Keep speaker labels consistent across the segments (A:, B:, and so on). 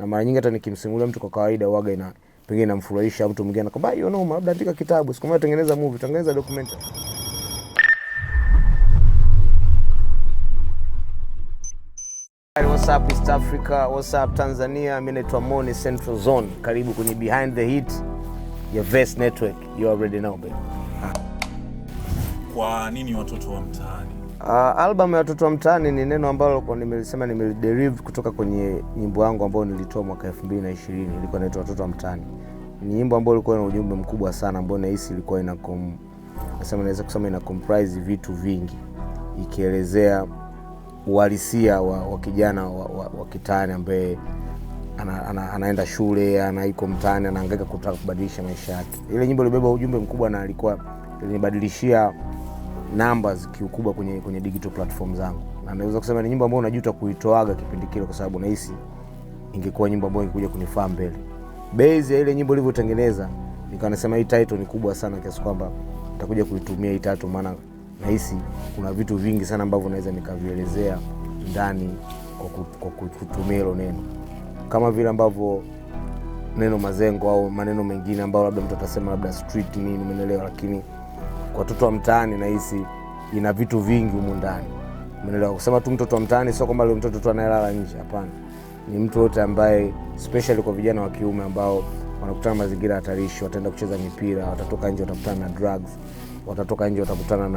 A: na mara nyingi hata nikimsimulia mtu kwa kawaida huaga pengine inamfurahisha mtu mwingine anakwambia you know labda andika kitabu, siku moja tengeneza movie, tengeneza documentary. What's up East Africa, what's up Tanzania, mimi naitwa Moni Central Zone. Karibu kwenye Behind the Hit ya Verse Network. You already know baby.
B: Kwa nini watoto wa mtaani?
A: Album ya watoto wa mtaani ni neno ambalo kwa nimelisema nimederive kutoka kwenye nyimbo yangu ambayo nilitoa mwaka 2020, ilikuwa inaitwa Watoto wa Mtaani. Ni nyimbo ambayo ilikuwa na ujumbe mkubwa sana ambao nahisi ilikuwa naweza kusema ina comprise vitu vingi, ikielezea uhalisia wa kijana wa kitaani ambaye anaenda shule, anaiko mtaani, anahangaika kutaka kubadilisha maisha yake. Ile nyimbo ilibeba ujumbe mkubwa na ilikuwa ilinibadilishia numbers kiukubwa kwenye digital platform zangu. Na naweza kusema ni nyimbo ambayo najuta kuitoaga kipindi kile kwa sababu nahisi ingekuwa nyimbo ambayo ingekuja kunifaa mbele. Base ya ile nyimbo ilivyotengeneza, nikawa nasema hii title ni kubwa sana kiasi kwamba nitakuja kuitumia hii title, maana nahisi kuna vitu vingi sana ambavyo naweza nikavielezea ndani kwa kutumia hilo neno. Kama vile ambavyo neno mazengo au maneno mengine ambayo labda mtu atasema labda street nini, umeelewa, lakini kwa watoto wa mtaani nahisi ina vitu vingi humu ndani. Umeelewa? Kusema tu mtoto wa mtaani sio kwamba yule mtoto tu anayelala nje, hapana. Ni mtu yote ambaye especially kwa vijana wa kiume ambao wanakutana mazingira hatarishi, wataenda kucheza mipira, watatoka nje watakutana na drugs, watatoka nje watakutana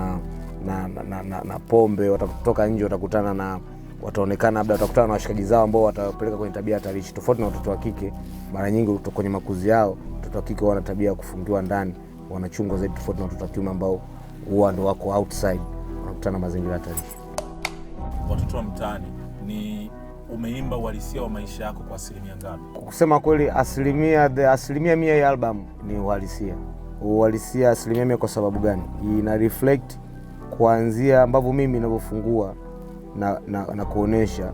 A: na pombe, watatoka nje watakutana na wataonekana labda watakutana na washikaji zao ambao watawapeleka kwenye tabia hatarishi. Tofauti na watoto wa kike, mara nyingi kwenye makuzi yao watoto wa kike wana tabia ya kufungiwa ndani, wanachungwa zaidi, tofauti na watoto wa kiume ambao huwa ndio wako outside, wanakutana na mazingira hatarishi.
B: Watoto wa mtaani ni umeimba uhalisia wa maisha yako kwa asilimia ngapi?
A: Kusema kweli asilimia 100 ya album ni uhalisia. Uhalisia asilimia 100 kwa sababu gani? Ina reflect kuanzia ambavyo mimi ninavyofungua na kuonesha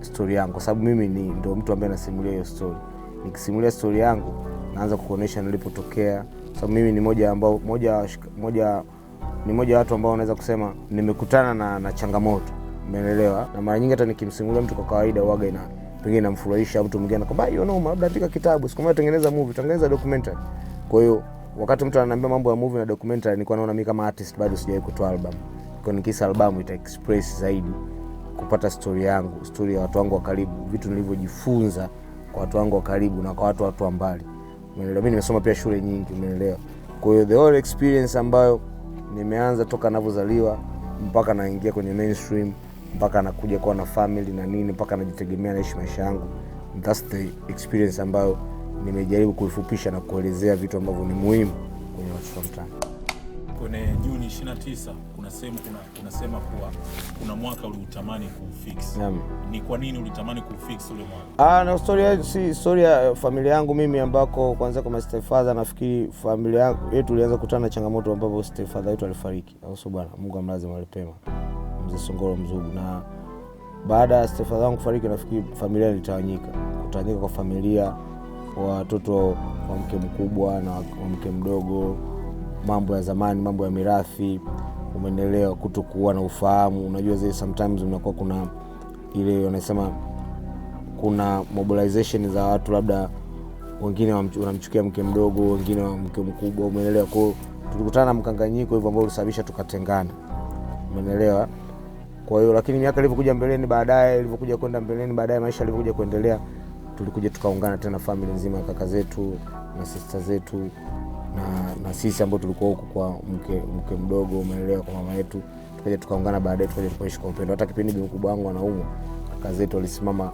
A: story yangu, kwa sababu mimi ndio mtu ambaye nasimulia hiyo story. Nikisimulia story yangu naanza kuonesha nilipotokea, sababu mimi ni moja watu ambao wanaweza kusema nimekutana na changamoto, umeelewa? Na mara nyingi hata nikimsimulia mtu kwa kawaida huaga pengine inamfurahisha mtu mwingine anakwambia you know labda andika kitabu, siku moja tengeneza movie, tengeneza documentary. Kwa hiyo wakati mtu ananiambia mambo ya movie na documentary, nilikuwa naona mimi kama artist bado sijawahi kutoa album. Kwa nikisa album ita express zaidi kupata story yangu, story ya watu wangu wa karibu, vitu nilivyojifunza kwa watu wangu wa karibu na kwa watu wa mbali. Umeelewa? Mimi nimesoma pia shule nyingi, umeelewa? Kwa hiyo the whole experience ambayo nimeanza toka ninapozaliwa mpaka naingia kwenye mainstream, mpaka nakuja kuwa na family na nini, mpaka najitegemea naishi maisha yangu, that's the experience ambayo nimejaribu kuifupisha na kuelezea vitu ambavyo ni muhimu kwenye watoto wa mtaani.
B: Kwenye Juni 29 unasema kuwa kuna mwaka uliutamani kufix. Ni kwa nini ulitamani kufix ule mwaka?
A: Na story ya familia yangu mimi, ambako kwanza kwa stepfather, nafikiri familia yangu yetu ilianza kukutana na changamoto ambapo stepfather yetu alifariki. Au sio bwana, Mungu amlaze mahali pema, Mzee Songoro Mzugu. Na baada ya stepfather wangu kufariki, nafikiri familia ilitawanyika kwa familia, watoto wa mke mkubwa na wa mke mdogo, mambo ya zamani, mambo ya mirathi, umeelewa, kutokuwa na ufahamu. Unajua zile sometimes unakuwa kuna ile wanasema kuna mobilization za watu, labda wengine wanamchukia mke mdogo, wengine wa mke mkubwa, umeelewa. Kwa hiyo tulikutana na mkanganyiko hivyo ambao ulisababisha tukatengana, umeelewa. Kwa hiyo lakini miaka ilivyokuja kwenda mbeleni, maisha ilivyokuja kuendelea, tulikuja tukaungana tena, family nzima, kaka zetu na sister zetu na sisi ambao tulikuwa huko kwa mke mdogo, umeelewa, kwa mama yetu, tukaja tukaungana baadaye, tukaja tukaishi kwa upendo. Hata kipindi bibi mkubwa wangu anaumwa, kaka zetu walisimama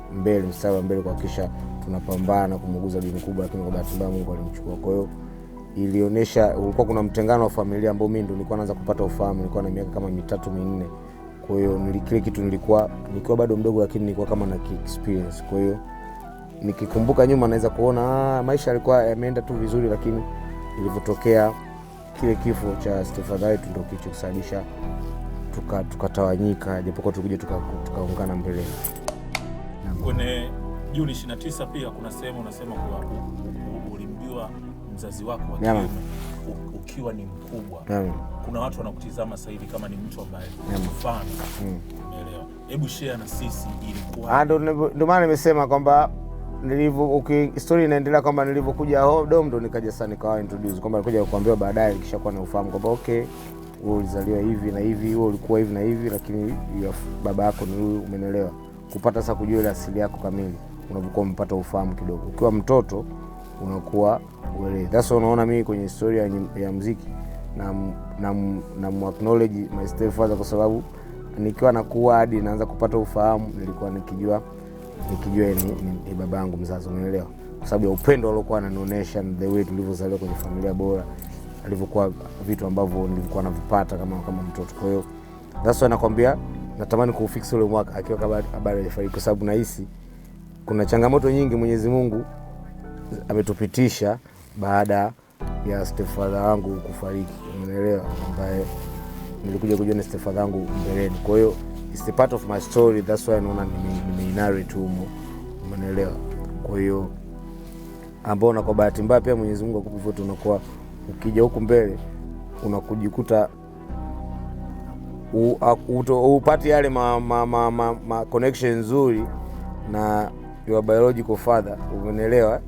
A: mstari wa mbele kuhakikisha tunapambana kumuguza bibi mkubwa, lakini kwa bahati mbaya Mungu alimchukua. Kwa hiyo ilionyesha ulikuwa kuna mtengano wa familia ambao mimi ndio nilikuwa naanza kupata ufahamu, nilikuwa na miaka kama 3-4. Kwa hiyo kile kitu nilikuwa bado mdogo, lakini nilikuwa kama na experience. Kwa hiyo nikikumbuka nyuma naweza kuona maisha yalikuwa yameenda tu vizuri, lakini ilivyotokea kile kifo cha stepfather yetu ndio kilichosababisha tukatawanyika, japokuwa tulikuja tukaungana mbele.
B: Kwenye Juni 29 pia kuna sehemu unasema kwa ulimbiwa mzazi wako wa kiume ukiwa ni mkubwa. Kuna watu wanakutizama sasa hivi kama ni mtu ambaye mfano. Umeelewa? Hebu share na sisi ilikuwa.
A: Ndio maana nimesema kwamba story inaendelea kwamba nilivyokuja Dom ndo nikaja sasa nikawa introduce kwamba nilikuja kuambiwa baadaye kishakuwa na ufahamu kwamba okay, wewe ulizaliwa hivi na hivi, wewe ulikuwa hivi na hivi, lakini baba yako ni huyu, umeelewa? Kupata sasa kujua ile asili yako kamili, unapokuwa umepata ufahamu kidogo. Ukiwa mtoto unakuwa uelewe. That's why unaona mimi kwenye historia ya muziki na acknowledge my stepfather, kwa sababu nikiwa nakuwa hadi naanza kupata ufahamu nilikuwa nikijua ni baba yangu mzazi, umeelewa? Kwa sababu ya upendo aliokuwa ananionyesha, the way tulivyozaliwa kwenye familia bora, alivyokuwa vitu ambavyo nilikuwa navipata kama mtoto. Kwa hiyo that's why nakwambia natamani kuufix ule mwaka akiwa habari haifariki, kwa sababu nahisi kuna changamoto nyingi Mwenyezi Mungu ametupitisha baada ya stepfather wangu kufariki, umeelewa? Ambaye nilikuja kujua ni stepfather wangu mbeleni. Kwa hiyo it's the part of my story, that's why naona narrate humo, umeelewa? Kwa hiyo ambao na kwa bahati mbaya pia Mwenyezi Mungu akupe vote, unakuwa ukija huku mbele unakujikuta upati yale ma connection nzuri na your biological father, umeelewa?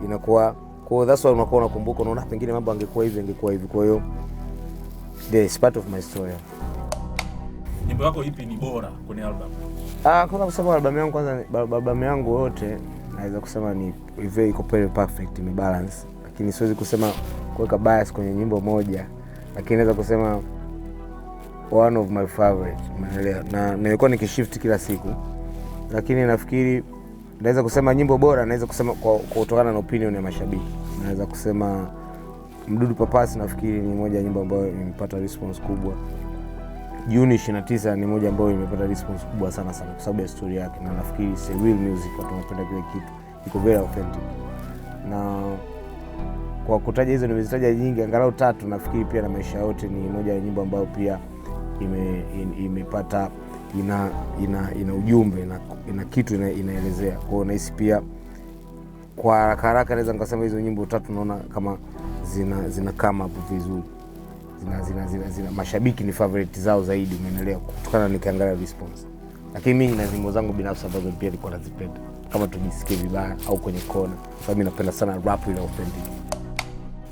A: Inakuwa kwa that's why unakuwa unakumbuka, unaona pengine mambo angekuwa hivi. Kwa hiyo it's part of my story.
B: Nyimbo yako ipi ni bora kwenye album?
A: Kwanza kusema album yangu yote naweza kusema ni iko perfect, ni balance, lakini siwezi kusema kuweka bias kwenye nyimbo moja, lakini naweza kusema one of my favorite, umeelewa? Na nimekuwa nikishift kila siku, lakini nafikiri naweza kusema nyimbo bora, naweza kusema kwa kutokana na opinion ya mashabiki, naweza kusema Mdudu Papasi, nafikiri ni moja ya nyimbo ambayo imepata response kubwa. Juni 29 ni moja ambayo imepata response kubwa sana kwa sababu ya story yake, na nafikiri it's a real music, watu wanapenda kile kitu, iko very authentic. Na kwa kutaja hizo nimezitaja nyingi, angalau 3, nafikiri pia na Maisha Yote ni moja ya nyimbo ambayo pia imepata ina ujumbe na ina kitu inaelezea. Kwa hiyo nahisi pia kwa haraka naweza nikasema hizo nyimbo 3 naona kama zina come up vizuri, zina mashabiki ni favorite zao zaidi, umeelewa? Kutokana nikiangalia response. Lakini mimi na nyimbo zangu binafsi ambazo pia nilikuwa nazipenda, kama Tujisikie Vibaya au Kwenye Kona, sababu mimi napenda sana rap ile authentic.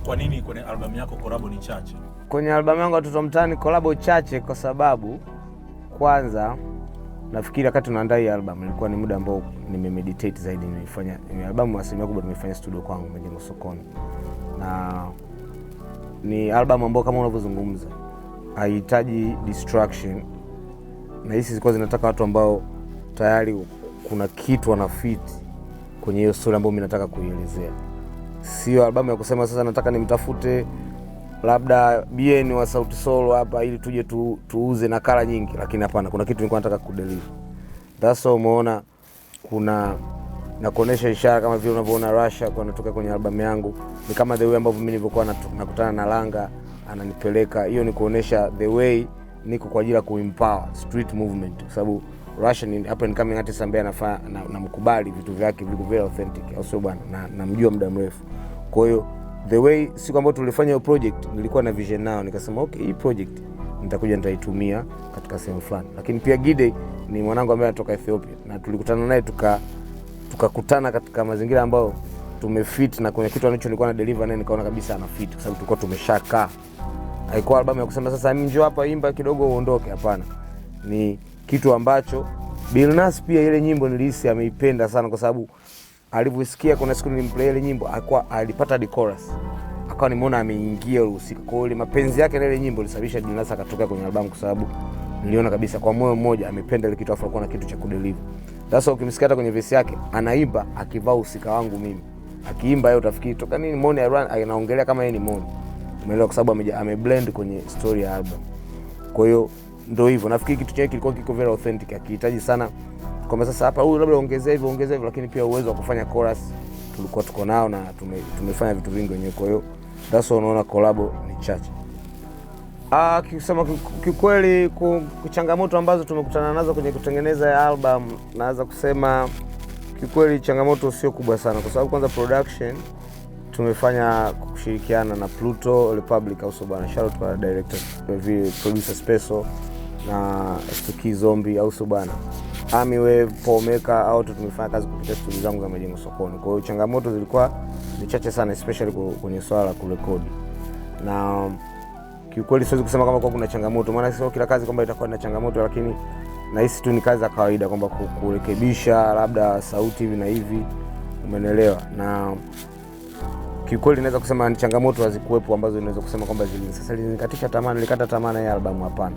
B: Kwa nini kwenye album yako collab ni chache?
A: Kwenye album yangu Watoto Mtaani collab chache kwa sababu kwanza nafikiri wakati tunaandaa hii album ilikuwa ni muda ambao nimemeditate zaidi, nimefanya album asilimia kubwa nimefanya studio kwangu Majengo Sokoni. Na ni album ambayo kama unavyozungumza haihitaji distraction, na hizi zilikuwa zinataka watu ambao tayari kuna kitu wanafit kwenye hiyo story ambayo mimi nataka kuielezea. Sio album ya kusema sasa nataka nimtafute labda BN wa Sauti Sol hapa ili tuje tuuze nakala nyingi, lakini hapana, kuna kitu nilikuwa nataka kudeliver. That's why umeona kuna na kuonesha ishara kama vile unavyoona Russia kwa natoka kwenye album yangu, ni kama the way ambavyo mimi nilivyokuwa nakutana na Langa ananipeleka. Hiyo ni kuonesha the way niko kwa ajili ya kuempower street movement, kwa sababu Russia ni up and coming artist ambaye anafanya na mkubali vitu vyake viko very authentic, au sio bwana? Na namjua muda mrefu. Kwa hiyo the way siku ambayo tulifanya hiyo project nilikuwa na vision nao, nikasema okay, hii project nitakuja nitaitumia katika sehemu fulani. Lakini pia Gide ni mwanangu ambaye anatoka Ethiopia, na tulikutana naye tukakutana katika mazingira ambayo tumefit, na kwenye kitu anacho nilikuwa na deliver naye nikaona kabisa ana fit, kwa sababu tulikuwa tumeshakaa. Haikuwa album ya kusema sasa mimi njoo hapa imba kidogo uondoke, hapana. Ni kitu ambacho Billnass pia ile nyimbo nilihisi ameipenda sana, kwa sababu alivyosikia kuna siku nilimplay ile nyimbo alipata the chorus, akawa nimeona ameingia uhusika. Kwa hiyo mapenzi yake na ile nyimbo ilisababisha Billnass akatoka kwenye album, kwa sababu niliona kabisa kwa moyo mmoja amependa ile kitu, afu alikuwa na kitu cha kudeliver. Sasa ukimsikia hata kwenye verse yake anaimba akivaa usika wangu mimi, akiimba yeye utafikiri toka nini Moni anaongelea kama yeye ni Moni, umeelewa? Kwa sababu ameblend kwenye story ya album. Kwa hiyo ndio hivyo, nafikiri kitu chake kilikuwa kiko very authentic, akihitaji sana kwamba sasa hapa huyu labda ongezea hivyo, lakini pia uwezo wa kufanya chorus tulikuwa tuko nao, na tumefanya vitu vingi wenyewe. Kwa hiyo that's why unaona collab ni chache. Kisema kikweli changamoto ambazo tumekutana nazo kwenye kutengeneza album, naweza kusema kikweli changamoto sio kubwa sana, kwa sababu kwanza production tumefanya kushirikiana na Pluto Republic, au bwana shout out kwa director vile producer Speso na Stuki Zombie, au bwana Army Wave, Paul Maker, au tumefanya kazi kupitia studio zangu za Majengo Sokoni. Kwa hiyo changamoto zilikuwa ni chache sana, especially kwenye swala la kurekodi. Na kiukweli siwezi kusema kama kuna changamoto, maana sio kila kazi kwamba itakuwa na changamoto, lakini nahisi tu ni kazi za kawaida kwamba kurekebisha labda sauti hivi na hivi, umeelewa. Na kiukweli naweza kusema ni changamoto hazikuwepo ambazo naweza kusema kwamba zilinikatisha tamaa, nilikata tamaa na album, hapana.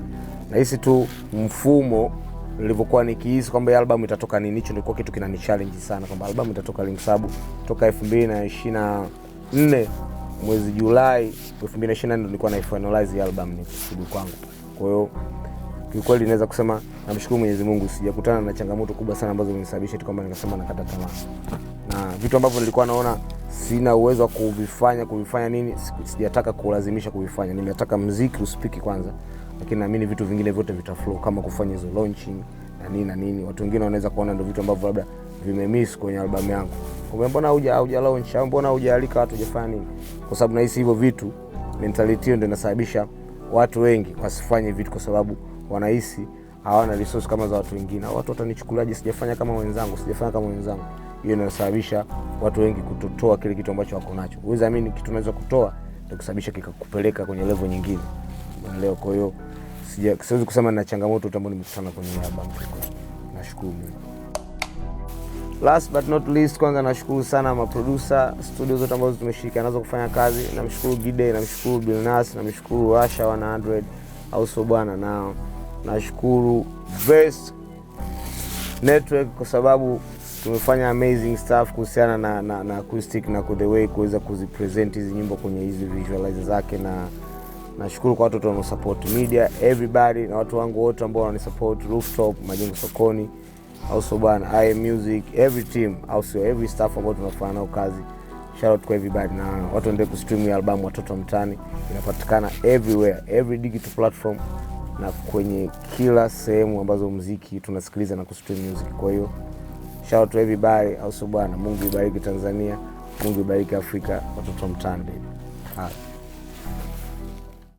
A: Nahisi tu mfumo nilivyokuwa nikihisi kwamba album itatoka nini, hicho ndiko kitu kinani challenge sana, kwamba album itatoka lini, sababu toka 2024 mwezi Julai 2024 ndio nilikuwa na finalize album ni studio kwangu. Kwa hiyo kiukweli naweza kusema namshukuru Mwenyezi Mungu, sijakutana na changamoto kubwa sana ambazo zimenisababisha tu kwamba nikasema nakata tamaa. Na vitu ambavyo nilikuwa naona sina uwezo wa kuvifanya nini, sijataka kulazimisha kuvifanya. Nimetaka muziki uspiki kwanza, lakini naamini vitu vingine vyote vitaflow, kama kufanya hizo launching na nini. Watu wengine wanaweza kuona ndio vitu ambavyo labda vimemiss kwenye album yangu. Kwa mbona hauja launch, au mbona hujaalika watu hujafanya nini? Kwa sababu nahisi hivyo vitu, mentality ndio inasababisha watu wengi wasifanye vitu, kwa sababu wanahisi hawana resource kama za watu wengine. Watu watanichukuliaje sijafanya kama wenzangu, Hiyo inasababisha watu wengi kutotoa kile kitu ambacho wako nacho. Uweze amini kitu unaweza kutoa ndio kusababisha kikakupeleka kwenye level nyingine. Leo kwa hiyo siwezi kusema na changamoto ambazo nimekutana kwenye album. Nashukuru Mungu. Last but not least, kwanza nashukuru sana maproducer, studio zote ambazo tumeshirikiana nazo kufanya kazi. Namshukuru Gide, namshukuru Bilnas, namshukuru Asha 100 au so bwana, na nashukuru Verse Network kwa sababu tumefanya amazing stuff kuhusiana na acoustic na the way kuweza kuzipresent hizi nyimbo kwenye hizi visualizer zake. Na nashukuru kwa watu wanao support media, everybody, na watu wangu wote ambao wananisupport, Rooftop, Majengo Sokoni, also bwana IM Music, every team, also every staff ambao tunafanya nao kazi. Shout out kwa everybody, na watu waendelee kustream album Watoto wa Mtaani. Inapatikana everywhere, every digital platform na kwenye kila sehemu ambazo muziki tunasikiliza na kustream music. Kwa hiyo shout out to everybody, also bwana, Mungu ibariki Tanzania, Mungu ibariki Afrika, Watoto wa Mtaani.